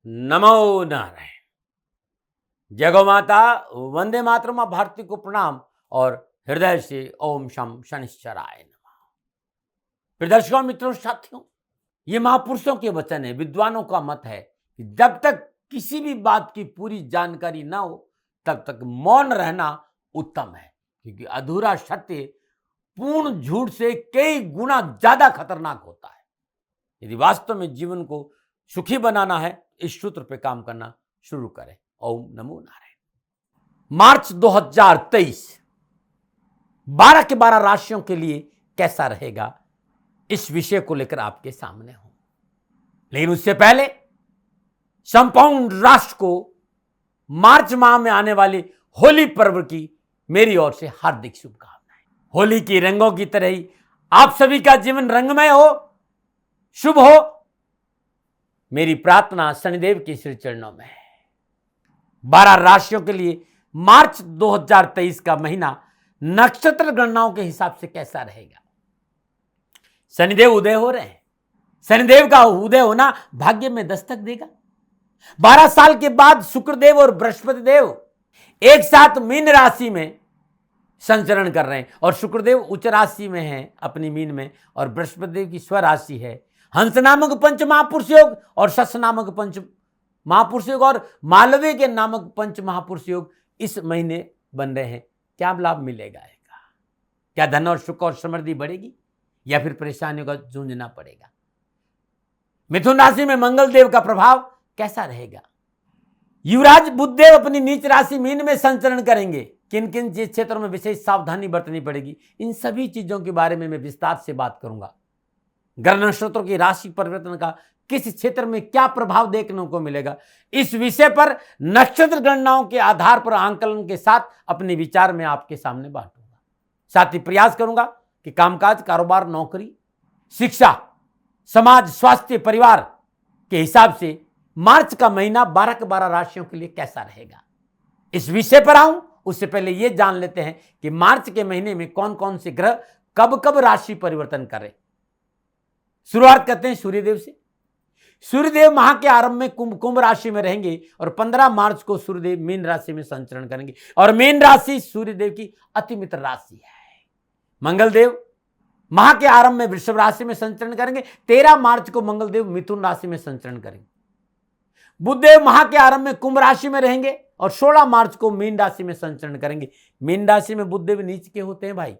नमो नारायण। जय गौ माता, वंदे मातरम। मां भारती को प्रणाम और हृदय से ओम शम शनिश्चराय नमः। प्रिय दर्शकों, मित्रों, साथियों, ये महापुरुषों के वचन है, विद्वानों का मत है कि जब तक किसी भी बात की पूरी जानकारी ना हो तब तक मौन रहना उत्तम है, क्योंकि अधूरा सत्य पूर्ण झूठ से कई गुना ज्यादा खतरनाक होता है। यदि वास्तव में जीवन को सुखी बनाना है, इस सूत्र पे काम करना शुरू करें। ओम नमो नारायण। मार्च 2023 12 के 12 राशियों के लिए कैसा रहेगा, इस विषय को लेकर आपके सामने हूं। लेकिन उससे पहले संपूर्ण राष्ट्र को मार्च माह में आने वाली होली पर्व की मेरी ओर से हार्दिक शुभकामनाएं। होली की रंगों की तरह ही आप सभी का जीवन रंगमय हो, शुभ हो, मेरी प्रार्थना शनिदेव के श्री चरणों में है। 12 राशियों के लिए मार्च 2023 का महीना नक्षत्र गणनाओं के हिसाब से कैसा रहेगा। शनिदेव उदय हो रहे हैं। शनिदेव का उदय होना भाग्य में दस्तक देगा। 12 साल के बाद शुक्रदेव और बृहस्पति देव एक साथ मीन राशि में संचरण कर रहे हैं और शुक्रदेव उच्च राशि में है अपनी मीन में, और बृहस्पति देव की स्वराशि है। हंस नामक पंच महापुरुष योग और शश नामक पंच महापुरुष योग और मालवीय के नामक पंच महापुरुष योग इस महीने बन रहे हैं। क्या लाभ मिलेगा? क्या धन और सुख और समृद्धि बढ़ेगी या फिर परेशानियों का जूझना पड़ेगा? मिथुन राशि में मंगल देव का प्रभाव कैसा रहेगा? युवराज बुधदेव अपनी नीच राशि मीन में संचरण करेंगे। किन किन क्षेत्रों में विशेष सावधानी बरतनी पड़ेगी, इन सभी चीजों के बारे में मैं विस्तार से बात करूंगा। ग्रह नक्षत्रों की राशि परिवर्तन का किस क्षेत्र में क्या प्रभाव देखने को मिलेगा, इस विषय पर नक्षत्र गणनाओं के आधार पर आंकलन के साथ अपने विचार में आपके सामने बांटूंगा। साथ ही प्रयास करूंगा कि कामकाज, कारोबार, नौकरी, शिक्षा, समाज, स्वास्थ्य, परिवार के हिसाब से मार्च का महीना 12 के 12 राशियों के लिए कैसा रहेगा। इस विषय पर आऊं उससे पहले यह जान लेते हैं कि मार्च के महीने में कौन कौन से ग्रह कब कब राशि परिवर्तन करें। शुरुआत करते हैं सूर्यदेव से। सूर्यदेव माह के आरंभ में कुंभ राशि में रहेंगे और 15 मार्च को सूर्यदेव मीन राशि में संचरण करेंगे, और मीन राशि सूर्यदेव की अति मित्र राशि है। मंगलदेव माह के आरंभ में वृषभ राशि में संचरण करेंगे। 13 मार्च को मंगलदेव मिथुन राशि में संचरण करेंगे। बुधदेव माह के आरंभ में कुंभ राशि में रहेंगे और 16 मार्च को मीन राशि में संचरण करेंगे। मीन राशि में बुधदेव नीच के होते हैं भाई,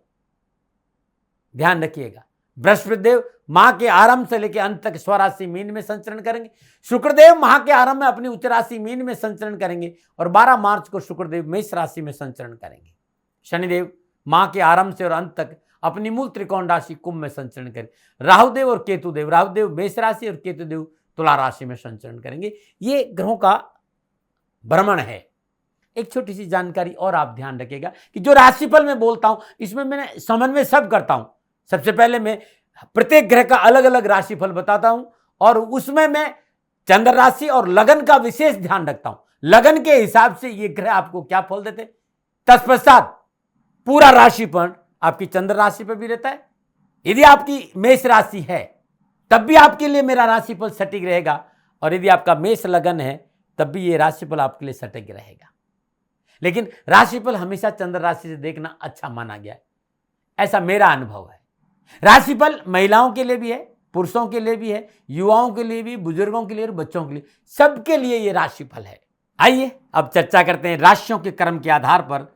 ध्यान रखिएगा। बृहस्पति देव माह के आरंभ से लेकर अंत तक स्वराशि मीन में संचरण करेंगे। शुक्रदेव माह के आरंभ में अपनी उच्च राशि मीन में संचरण करेंगे और 12 मार्च को शुक्रदेव मेष राशि में संचरण करेंगे। शनिदेव माह के आरंभ से और अंत तक अपनी मूल त्रिकोण राशि कुंभ में संचरण करेंगे। राहुदेव और केतुदेव, राहुदेव मेष राशि और केतुदेव तुला राशि में संचरण करेंगे। ये ग्रहों का भ्रमण है। एक छोटी सी जानकारी और आप ध्यान रखिएगा कि जो राशिफल मैं बोलता हूं इसमें मैं समन्वय सब करता हूं। सबसे पहले मैं प्रत्येक ग्रह का अलग अलग राशिफल बताता हूं और उसमें मैं चंद्र राशि और लगन का विशेष ध्यान रखता हूं। लगन के हिसाब से ये ग्रह आपको क्या फल देते, तत्पश्चात पूरा राशिफल आपकी चंद्र राशि पर भी रहता है। यदि आपकी मेष राशि है तब भी आपके लिए मेरा राशिफल सटीक रहेगा, और यदि आपका मेष लगन है तब भी ये राशिफल आपके लिए सटीक रहेगा। लेकिन राशिफल हमेशा चंद्र राशि से देखना अच्छा माना गया है, ऐसा मेरा अनुभव है। राशिफल महिलाओं के लिए भी है, पुरुषों के लिए भी है, युवाओं के लिए भी, बुजुर्गों के लिए और बच्चों के लिए, सबके लिए ये राशिफल है। आइए अब चर्चा करते हैं राशियों के क्रम के आधार पर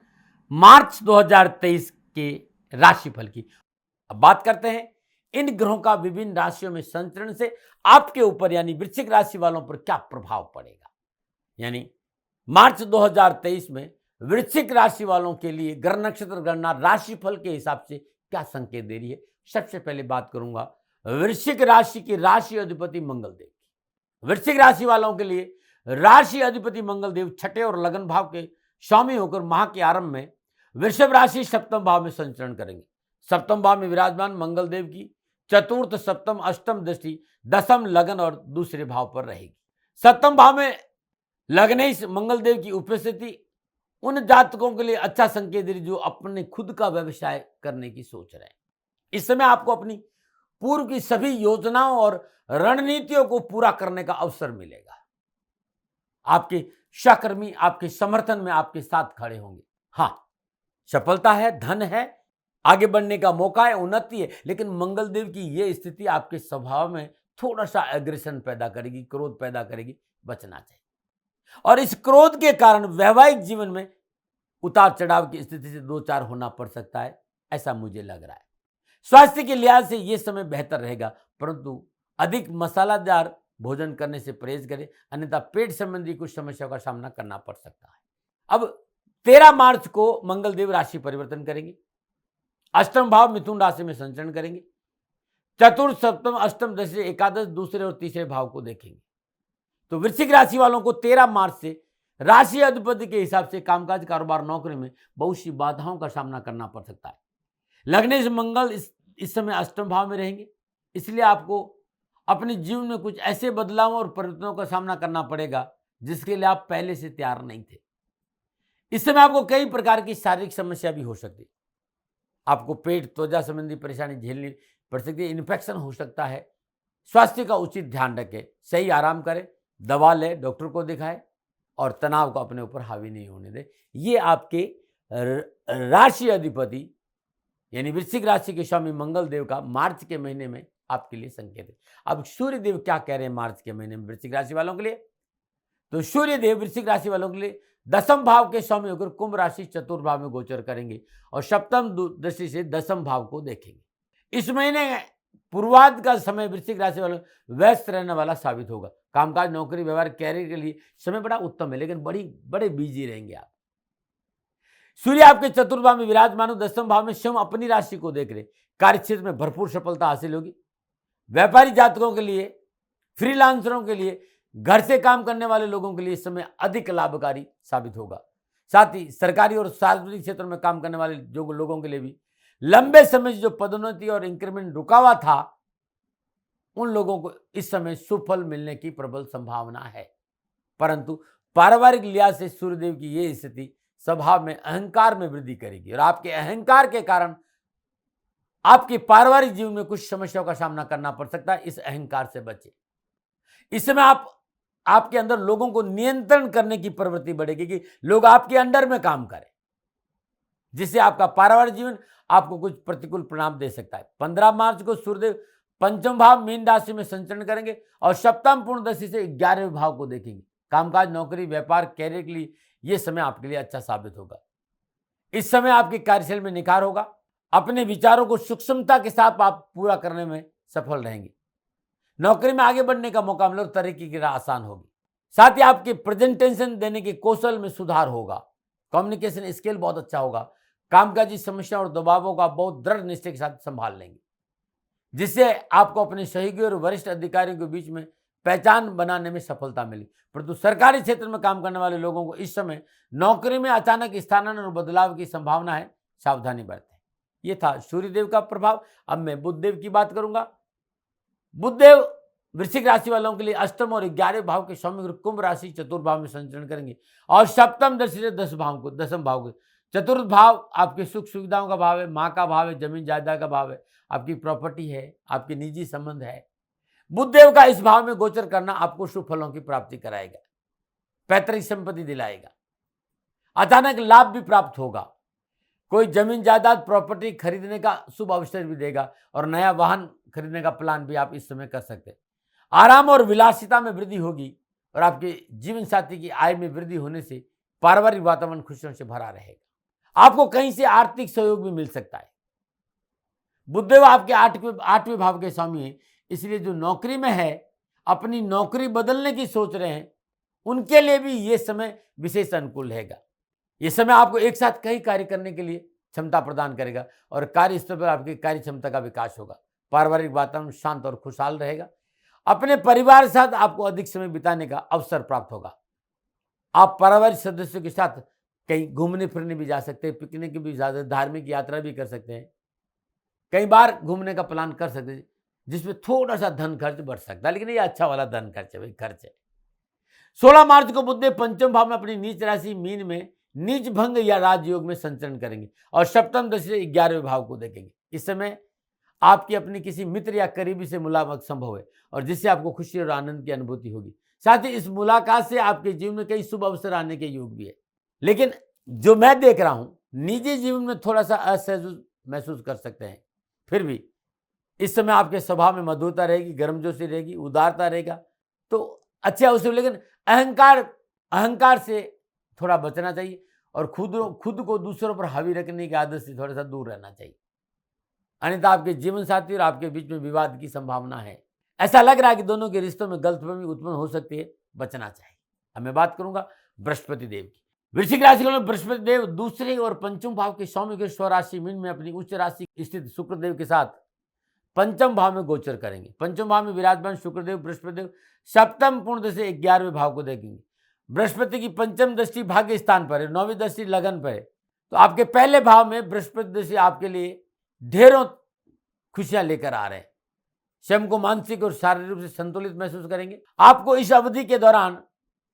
मार्च 2023 के राशिफल की। अब बात करते हैं इन ग्रहों का विभिन्न राशियों में संचरण से आपके ऊपर यानी वृश्चिक राशि वालों पर क्या प्रभाव पड़ेगा। यानी मार्च 2023 में वृश्चिक राशि वालों के लिए ग्रह नक्षत्र गणना राशिफल के हिसाब से क्या संकेत दे रही है। सबसे पहले बात करूंगा वृश्चिक राशि की राशि अधिपति मंगलदेव की। वृश्चिक राशि वालों के लिए राशि अधिपति मंगलदेव छठे और लगन भाव के स्वामी होकर माह के आरंभ में वृषभ राशि सप्तम भाव में संचरण करेंगे। सप्तम भाव में विराजमान मंगलदेव की चतुर्थ, सप्तम, अष्टम दृष्टि दसम, लगन और दूसरे भाव पर रहेगी। सप्तम भाव में लग्नेश मंगलदेव की उपस्थिति उन जातकों के लिए अच्छा संकेत दे रही जो अपने खुद का व्यवसाय करने की सोच रहे हैं। इस समय आपको अपनी पूर्व की सभी योजनाओं और रणनीतियों को पूरा करने का अवसर मिलेगा। आपके सहकर्मी आपके समर्थन में आपके साथ खड़े होंगे। हाँ, सफलता है, धन है, आगे बढ़ने का मौका है, उन्नति है, लेकिन मंगलदेव की यह स्थिति आपके स्वभाव में थोड़ा सा एग्रेशन पैदा करेगी, क्रोध पैदा करेगी, बचना चाहिए। और इस क्रोध के कारण वैवाहिक जीवन में उतार चढ़ाव की स्थिति से दो चार होना पड़ सकता है, ऐसा मुझे लग रहा है। स्वास्थ्य के लिहाज से यह समय बेहतर रहेगा, परंतु अधिक मसालादार भोजन करने से परहेज करें, अन्यथा पेट संबंधी कुछ समस्याओं का सामना करना पड़ सकता है। अब 13 मार्च को मंगलदेव राशि परिवर्तन करेंगे, अष्टम भाव मिथुन राशि में संचरण करेंगे, चतुर्थ सप्तम अष्टम दशम एकादश दूसरे और तीसरे भाव को देखेंगे। तो वृश्चिक राशि वालों को 13 मार्च से राशि अधिपति के हिसाब से कामकाज, कारोबार, नौकरी में बहुत सी बाधाओं का सामना करना पड़ सकता है। लगने से मंगल इस समय अष्टम भाव में रहेंगे, इसलिए आपको अपने जीवन में कुछ ऐसे बदलावों और परिवर्तनों का सामना करना पड़ेगा जिसके लिए आप पहले से तैयार नहीं थे। इस समय आपको कई प्रकार की शारीरिक समस्या भी हो सकती है। आपको पेट, त्वचा संबंधी परेशानी झेलनी पड़ सकती है, इन्फेक्शन हो सकता है। स्वास्थ्य का उचित ध्यान रखें, सही आराम करें, दवा लें, डॉक्टर को दिखाएं और तनाव को अपने ऊपर हावी नहीं होने दें। ये आपके राशि अधिपति यानी वृश्चिक राशि के स्वामी मंगल देव का मार्च के महीने में आपके लिए संकेत है। अब सूर्य देव क्या कह रहे हैं मार्च के महीने में वृश्चिक राशि वालों के लिए? तो सूर्य देव वृश्चिक राशि वालों के लिए दसम भाव के स्वामी होकर कुंभ राशि चतुर्थ भाव में गोचर करेंगे और सप्तम दृष्टि से दसम भाव को देखेंगे। इस महीने पूर्वार्ध का समय वृश्चिक राशि वालों व्यस्त रहने वाला साबित होगा। कामकाज, नौकरी, व्यवहार, कैरियर के लिए समय बड़ा उत्तम है, लेकिन बड़े बिजी रहेंगे आप। सूर्य आपके चतुर्थ भाव में विराजमान हो, दसम भाव में स्वयं अपनी राशि को देख रहे, कार्य क्षेत्र में भरपूर सफलता हासिल होगी। व्यापारी जातकों के लिए, फ्रीलांसरों के लिए, घर से काम करने वाले लोगों के लिए इस समय अधिक लाभकारी साबित होगा। साथ ही सरकारी और सार्वजनिक क्षेत्र में काम करने वाले जो लोगों के लिए भी लंबे समय से जो पदोन्नति और इंक्रीमेंट रुका हुआ था, उन लोगों को इस समय सुफल मिलने की प्रबल संभावना है। परंतु पारिवारिक लिहाज से सूर्यदेव की यह स्थिति स्वभाव में अहंकार में वृद्धि करेगी और आपके अहंकार के कारण आपके पारिवारिक जीवन में कुछ समस्याओं का सामना करना पड़ सकता है। इस अहंकार से बचे। इस समय आपके अंदर लोगों को नियंत्रण करने की प्रवृत्ति बढ़ेगी कि लोग आपके अंडर में काम करें, जिससे आपका पारिवारिक जीवन आपको कुछ प्रतिकूल परिणाम दे सकता है। 15 मार्च को सूर्यदेव पंचम भाव मीन राशि में संचरण करेंगे और सप्तम पूर्ण दशा से 11वें भाव को देखेंगे। कामकाज, नौकरी, व्यापार, कैरियर के लिए यह समय आपके लिए अच्छा साबित होगा। इस समय आपके कार्यशैली में निखार होगा। अपने विचारों को सूक्ष्मता के साथ आप पूरा करने में सफल रहेंगे। नौकरी में आगे बढ़ने का मौका मिलेगा, तरक्की की राह आसान होगी। साथ ही आपके प्रेजेंटेशन देने के कौशल में सुधार होगा। कम्युनिकेशन स्किल बहुत अच्छा होगा। कामकाजी समस्या और दबावों का बहुत दृढ़ निश्चय के साथ संभाल लेंगे, जिससे आपको अपने सहयोगी और वरिष्ठ अधिकारियों के बीच में पहचान बनाने में सफलता मिली। परंतु सरकारी क्षेत्र में काम करने वाले लोगों को इस समय नौकरी में अचानक स्थानांतरण और बदलाव की संभावना है, सावधानी बरतें। यह था सूर्यदेव का प्रभाव। अब मैं बुधदेव की बात करूंगा। बुधदेव वृश्चिक राशि वालों के लिए अष्टम और 11वें भाव के स्वामी कुंभ राशि चतुर्थ भाव में संचरण करेंगे और सप्तम दृष्टि से दसम भाव को। चतुर्थ भाव आपके सुख सुविधाओं का भाव है, माँ का भाव है, जमीन जायदाद का भाव है, आपकी प्रॉपर्टी है, आपके निजी संबंध है। बुधदेव का इस भाव में गोचर करना आपको शुभ फलों की प्राप्ति कराएगा, पैतृक संपत्ति दिलाएगा, अचानक लाभ भी प्राप्त होगा। कोई जमीन जायदाद प्रॉपर्टी खरीदने का शुभ अवसर भी देगा और नया वाहन खरीदने का प्लान भी आप इस समय कर सकते हैं। आराम और विलासिता में वृद्धि होगी और आपके जीवन साथी की आय में वृद्धि होने से पारिवारिक वातावरण खुशियों से भरा रहेगा। आपको कहीं से आर्थिक सहयोग भी मिल सकता है। बुधदेव आपके आठवें भाव के स्वामी हैं, इसलिए जो नौकरी में है, अपनी नौकरी बदलने की सोच रहे हैं, उनके लिए भी ये समय विशेष अनुकूल रहेगा। ये समय आपको एक साथ कई कार्य करने के लिए क्षमता प्रदान करेगा और कार्य स्तर पर आपकी कार्य क्षमता का विकास होगा। पारिवारिक वातावरण शांत और खुशहाल रहेगा। अपने परिवार के साथ आपको अधिक समय बिताने का अवसर प्राप्त होगा। आप पारिवारिक सदस्यों के साथ कहीं घूमने फिरने भी जा सकते हैं, पिकनिक भी जा सकते हैं, धार्मिक यात्रा भी कर सकते हैं, कई बार घूमने का प्लान कर सकते हैं, जिसमें थोड़ा सा धन खर्च बढ़ सकता है, लेकिन ये अच्छा वाला धन खर्च है, भाई खर्च है। 16 मार्च को बुधदेव पंचम भाव में अपनी नीच राशि मीन में नीच भंग या राजयोग में संचरण करेंगे और सप्तम दशा से 11वें भाव को देखेंगे। इस समय आपकी अपनी किसी मित्र या करीबी से मुलाकात संभव है और जिससे आपको खुशी और आनंद की अनुभूति होगी। साथ ही इस मुलाकात से आपके जीवन में कई शुभ अवसर आने के योग भी है। लेकिन जो मैं देख रहा हूं, निजी जीवन में थोड़ा सा असहज महसूस कर सकते हैं। फिर भी इस समय आपके स्वभाव में मधुरता रहेगी, गर्मजोशी रहेगी, उदारता रहेगा, तो अच्छे अवसर। लेकिन अहंकार से थोड़ा बचना चाहिए और खुद को दूसरों पर हावी रखने की आदत से थोड़ा सा दूर रहना चाहिए, अन्यथा आपके जीवन साथी और आपके बीच में विवाद की संभावना है। ऐसा लग रहा है कि दोनों के रिश्तों में गलतफहमी उत्पन्न हो सकती है, बचना चाहिए। अब मैं बात करूंगा बृहस्पति देव की। वृश्चिक राशि वालों, बृहस्पति देव दूसरे और पंचम भाव के स्वामी के स्वराशि मीन में अपनी उच्च राशि स्थित शुक्रदेव के साथ पंचम भाव में गोचर करेंगे। पंचम भाव में विराजमान शुक्रदेव बृहस्पति देव सप्तम पूर्ण दशा 11वें भाव को देखेंगे। बृहस्पति की पंचम दृष्टि भाग्य स्थान पर है, 9वीं दृष्टि लगन पर है, तो आपके पहले भाव में बृहस्पति दृष्टि आपके लिए ढेरों खुशियां लेकर आ रहे हैं। स्वयं को मानसिक और शारीरिक रूप से संतुलित महसूस करेंगे। आपको इस अवधि के दौरान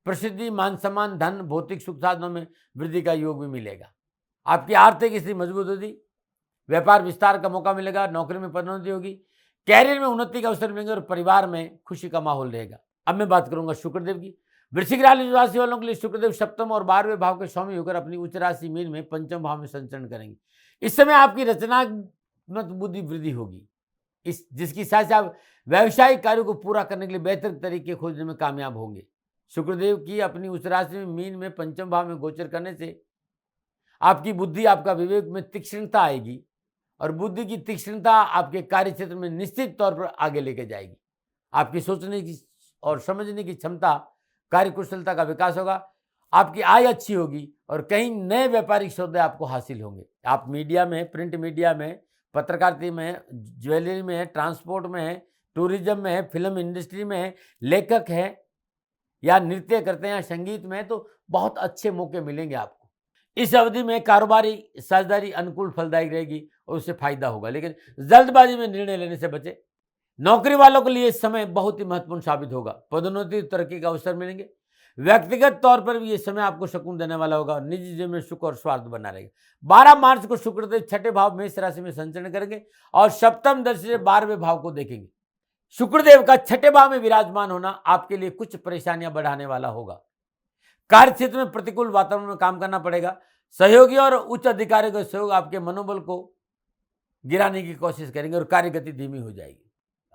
प्रसिद्धि, मान सम्मान, धन, भौतिक सुख साधनों में वृद्धि का योग भी मिलेगा। आपकी आर्थिक स्थिति मजबूत होगी, व्यापार विस्तार का मौका मिलेगा, नौकरी में पदोन्नति होगी, कैरियर में उन्नति का अवसर मिलेंगे और परिवार में खुशी का माहौल रहेगा। अब मैं बात करूंगा शुक्रदेव की। वृश्चिक राशि वालों के लिए शुक्रदेव सप्तम और 12वें भाव के स्वामी होकर अपनी उच्च राशि मीन में पंचम भाव में संचरण करेंगे। इस समय आपकी रचनात्मक बुद्धि वृद्धि होगी, जिसकी साथ आप व्यावसायिक कार्यों को पूरा करने के लिए बेहतर तरीके खोजने में कामयाब होंगे। शुक्रदेव की अपनी उच्च राशि में मीन में पंचम भाव में गोचर करने से आपकी बुद्धि, आपका विवेक में तीक्ष्णता आएगी और बुद्धि की तीक्ष्णता आपके कार्य क्षेत्र में निश्चित तौर पर आगे लेके जाएगी। आपकी सोचने की और समझने की क्षमता, कार्य कुशलता का विकास होगा, आपकी आय अच्छी होगी और कई नए व्यापारिक सौदे आपको हासिल होंगे। आप मीडिया में, प्रिंट मीडिया में, पत्रकारिता में, ज्वेलरी में है, ट्रांसपोर्ट में है, टूरिज्म में है, फिल्म इंडस्ट्री में है, लेखक है या नृत्य करते हैं या संगीत में है, तो बहुत अच्छे मौके मिलेंगे आपको। इस अवधि में कारोबारी साझेदारी अनुकूल फलदायक रहेगी और उससे फायदा होगा, लेकिन जल्दबाजी में निर्णय लेने से बचे। नौकरी वालों के लिए समय बहुत ही महत्वपूर्ण साबित होगा, पदोन्नति, तरक्की का अवसर मिलेंगे। व्यक्तिगत तौर पर भी ये समय आपको सुकून देने वाला होगा, निजी जीवन में सुख और स्वास्थ्य बना रहेगा। 12 मार्च को शुक्रदेव छठे भाव मेष राशि में संचरण करेंगे और सप्तम दृष्टि से 12वें भाव को देखेंगे। शुक्रदेव का छठे भाव में विराजमान होना आपके लिए कुछ परेशानियां बढ़ाने वाला होगा। कार्य क्षेत्र में प्रतिकूल वातावरण में काम करना पड़ेगा। सहयोगी और उच्च अधिकारियों का सहयोग आपके मनोबल को गिराने की कोशिश करेंगे और कार्य गति धीमी हो जाएगी।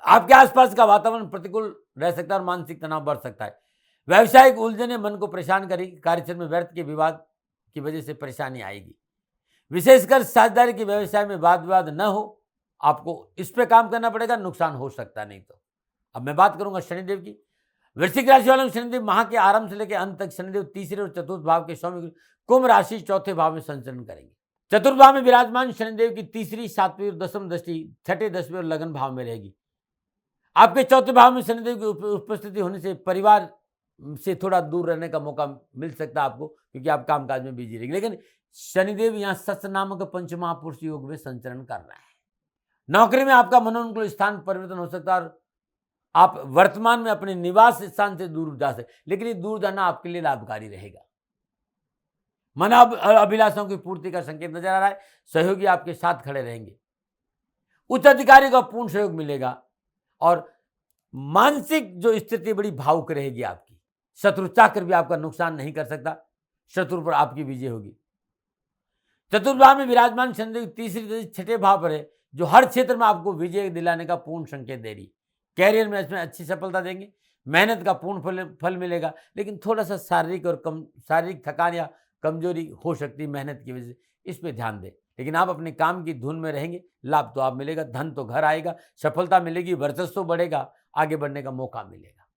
आपके आसपास का वातावरण प्रतिकूल रह सकता है और मानसिक तनाव बढ़ सकता है। व्यावसायिक उलझने मन को परेशान करेगी। कार्यक्षेत्र में व्यर्थ के विवाद की वजह से परेशानी आएगी। विशेषकर साझेदारी के व्यवसाय में वाद विवाद न हो, आपको इस पे काम करना पड़ेगा, नुकसान हो सकता नहीं तो। अब मैं बात करूंगा शनिदेव की। वृश्चिक राशि वालों में शनिदेव माह के आरंभ से लेकर अंत तक शनिदेव तीसरे और चतुर्थ भाव के स्वामी कुंभ राशि चौथे भाव में संचरण करेंगे। चतुर्थ भाव में विराजमान शनिदेव की तीसरी, सातवीं और दसम दृष्टि छठे, 10वें और लगन भाव में रहेगी। आपके चौथे भाव में शनिदेव की उपस्थिति होने से परिवार से थोड़ा दूर रहने का मौका मिल सकता है आपको, क्योंकि आप कामकाज में बिजी रहेंगे। लेकिन शनिदेव यहाँ सत्य नामक पंचमहापुरुष योग में संचरण कर रहा है। नौकरी में आपका मनोनुकूल स्थान परिवर्तन हो सकता है और आप वर्तमान में अपने निवास स्थान से दूर जा सकते, लेकिन ये दूर जाना आपके लिए लाभकारी रहेगा। मन अभिलाषाओं की पूर्ति का संकेत नजर आ रहा है। सहयोगी आपके साथ खड़े रहेंगे। उच्च अधिकारी का पूर्ण सहयोग मिलेगा और मानसिक जो स्थिति बड़ी भावुक रहेगी आपकी। शत्रु चाकर भी आपका नुकसान नहीं कर सकता, शत्रु पर आपकी विजय होगी। चतुर्थ भाव में विराजमान शनिदेव तीसरी, छठे भाव पर है, जो हर क्षेत्र में आपको विजय दिलाने का पूर्ण संकेत दे रही। कैरियर में इसमें अच्छी सफलता देंगे, मेहनत का पूर्ण फल मिलेगा, लेकिन थोड़ा सा शारीरिक थकान या कमजोरी हो सकती है मेहनत की वजह से, इस पे ध्यान दें। लेकिन आप अपने काम की धुन में रहेंगे, लाभ तो आप मिलेगा, धन तो घर आएगा, सफलता मिलेगी, वर्चस्व बढ़ेगा, आगे बढ़ने का मौका मिलेगा।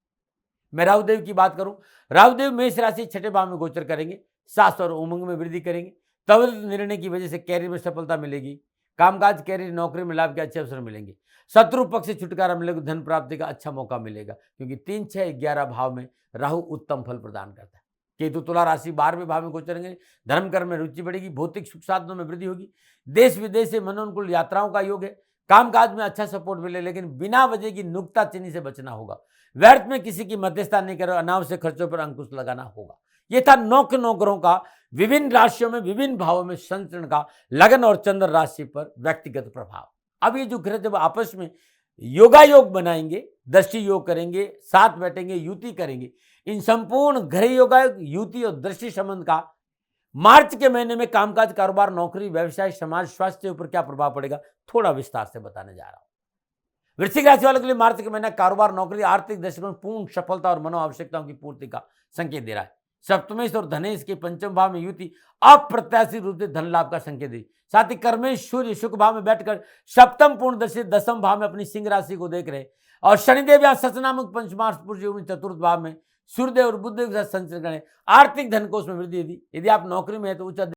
मैं राहुदेव की बात करूं, राहुदेव मेष राशि छठे भाव में गोचर करेंगे, साहस और उमंग में वृद्धि करेंगे। त्वरित निर्णय की वजह से कैरियर में सफलता मिलेगी। कामकाज, कैरियर, नौकरी में लाभ के अच्छे अवसर मिलेंगे। शत्रु पक्ष से छुटकारा मिलेगा, धन प्राप्ति का अच्छा मौका मिलेगा, क्योंकि 3, 6, 11 भाव में राहु उत्तम फल प्रदान करता है। केतु तुला राशि 12वें भाव में गोचरेंगे। धर्म कर्म में रुचि बढ़ेगी, भौतिक सुख साधनों में वृद्धि होगी। देश विदेश से मनोनुकूल यात्राओं का योग है। कामकाज में अच्छा सपोर्ट मिले, लेकिन बिना वजह की नुक्ताचीनी से बचना होगा। व्यर्थ में किसी की मध्यस्थता नहीं करो, अनावश्यक खर्चों पर अंकुश लगाना होगा। यह था 9 ग्रहों का विभिन्न राशियों में विभिन्न भावों में संचरण का लगन और चंद्र राशि पर व्यक्तिगत प्रभाव। अब ये जो ग्रह जब आपस में योगा योग बनाएंगे, दृष्टि योग करेंगे, साथ बैठेंगे, युति करेंगे, इन संपूर्ण ग्रह योगा, युति और दृष्टि संबंध का मार्च के महीने में कामकाज, कारोबार, नौकरी, व्यवसाय, समाज, स्वास्थ्य के ऊपर क्या प्रभाव पड़ेगा, थोड़ा विस्तार से बताने जा रहा हूं। वृश्चिक राशि वालों के लिए मार्च के महीना कारोबार, नौकरी, आर्थिक दृष्टिकोण पूर्ण सफलता और मनो आवश्यकताओं की पूर्ति का संकेत दे रहा है। सप्तमेश और धनेश के पंचम भाव में युति अप्रत्याशित रूप से धन लाभ का संकेत दे। साथ ही कर्मेश सूर्य शुक्र भाव में बैठकर सप्तम पूर्ण दृष्टि दसम भाव में अपनी सिंह राशि को देख रहे और शनिदेव यहाँ सचनामक पंचमार्ष पुरुष चतुर्थ भाव में सूर्यदेव और बुधदेव के साथ संचरण करें। आर्थिक धन कोष में वृद्धि। यदि आप नौकरी में है तो उच्च